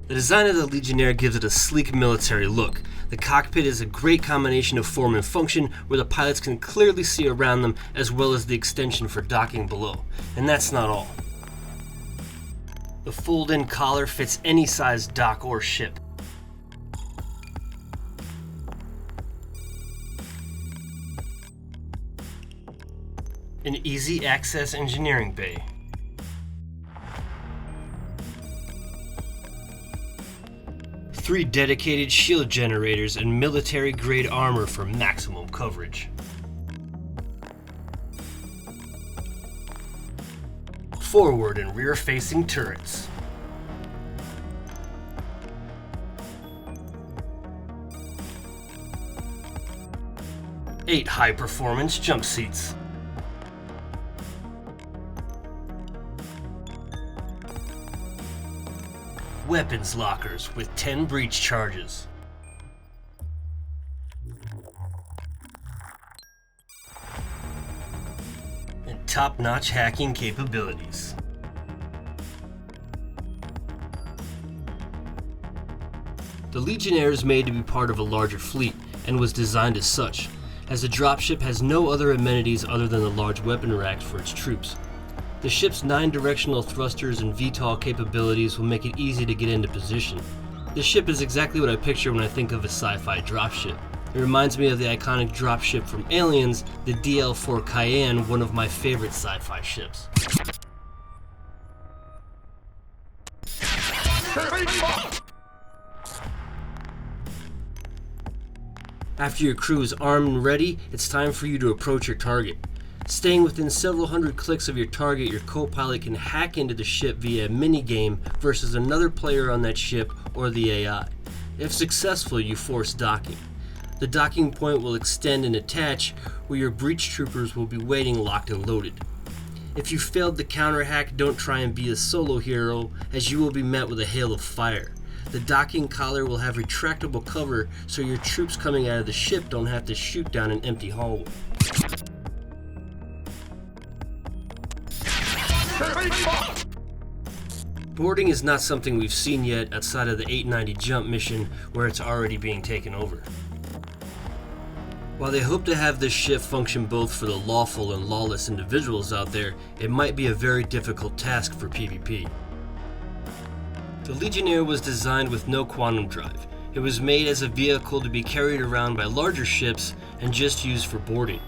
The design of the Legionnaire gives it a sleek military look. The cockpit is a great combination of form and function where the pilots can clearly see around them, as well as the extension for docking below. And that's not all. The fold-in collar fits any size dock or ship. An easy access engineering bay. Three dedicated shield generators and military-grade armor for maximum coverage. Forward and rear-facing turrets. Eight high-performance jump seats. Weapons lockers with 10 breach charges. And top-notch hacking capabilities. The Legionnaire is made to be part of a larger fleet and was designed as such, as the dropship has no other amenities other than the large weapon racks for its troops. The ship's 9 directional thrusters and VTOL capabilities will make it easy to get into position. This ship is exactly what I picture when I think of a sci-fi dropship. It reminds me of the iconic dropship from Aliens, the DL-4 Cayenne, one of my favorite sci-fi ships. After your crew is armed and ready, it's time for you to approach your target. Staying within several hundred clicks of your target, your co-pilot can hack into the ship via a minigame versus another player on that ship or the AI. If successful, you force docking. The docking point will extend and attach, where your breach troopers will be waiting locked and loaded. If you failed the counter hack, don't try and be a solo hero, as you will be met with a hail of fire. The docking collar will have retractable cover, so your troops coming out of the ship don't have to shoot down an empty hallway. Boarding is not something we've seen yet outside of the 890 jump mission, where it's already being taken over. While they hope to have this ship function both for the lawful and lawless individuals out there, it might be a very difficult task for PvP. The Legionnaire was designed with no quantum drive. It was made as a vehicle to be carried around by larger ships and just used for boarding.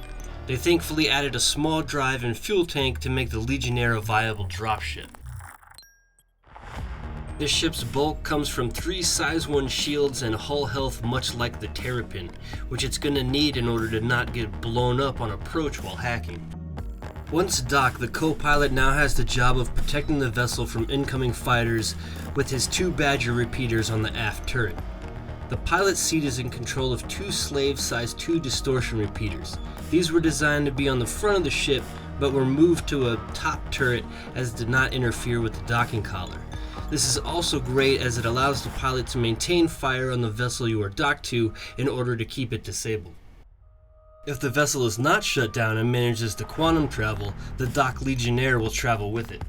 They thankfully added a small drive and fuel tank to make the Legionnaire a viable dropship. This ship's bulk comes from 3 size 1 shields and hull health much like the Terrapin, which it's going to need in order to not get blown up on approach while hacking. Once docked, the co-pilot now has the job of protecting the vessel from incoming fighters with his 2 Badger repeaters on the aft turret. The pilot's seat is in control of 2 Slave size 2 distortion repeaters. These were designed to be on the front of the ship, but were moved to a top turret as it did not interfere with the docking collar. This is also great as it allows the pilot to maintain fire on the vessel you are docked to in order to keep it disabled. If the vessel is not shut down and manages to quantum travel, the docked Legionnaire will travel with it.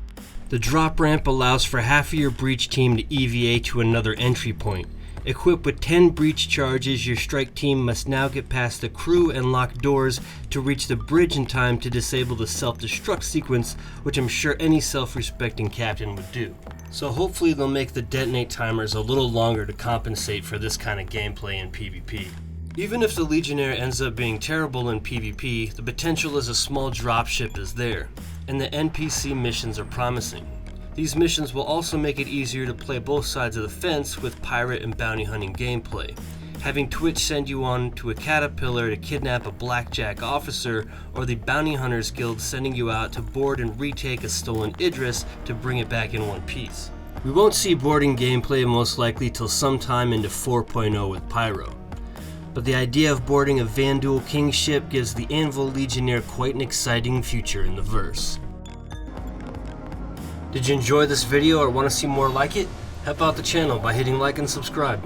The drop ramp allows for half of your breach team to EVA to another entry point. Equipped with 10 breach charges, your strike team must now get past the crew and lock doors to reach the bridge in time to disable the self-destruct sequence, which I'm sure any self-respecting captain would do. So hopefully they'll make the detonate timers a little longer to compensate for this kind of gameplay in PvP. Even if the Legionnaire ends up being terrible in PvP, the potential as a small dropship is there, and the NPC missions are promising. These missions will also make it easier to play both sides of the fence with pirate and bounty hunting gameplay. Having Twitch send you on to a caterpillar to kidnap a blackjack officer, or the bounty hunters guild sending you out to board and retake a stolen Idris to bring it back in one piece. We won't see boarding gameplay most likely till sometime into 4.0 with Pyro. But the idea of boarding a Vanduul King ship gives the Anvil Legionnaire quite an exciting future in the verse. Did you enjoy this video or want to see more like it? Help out the channel by hitting like and subscribe.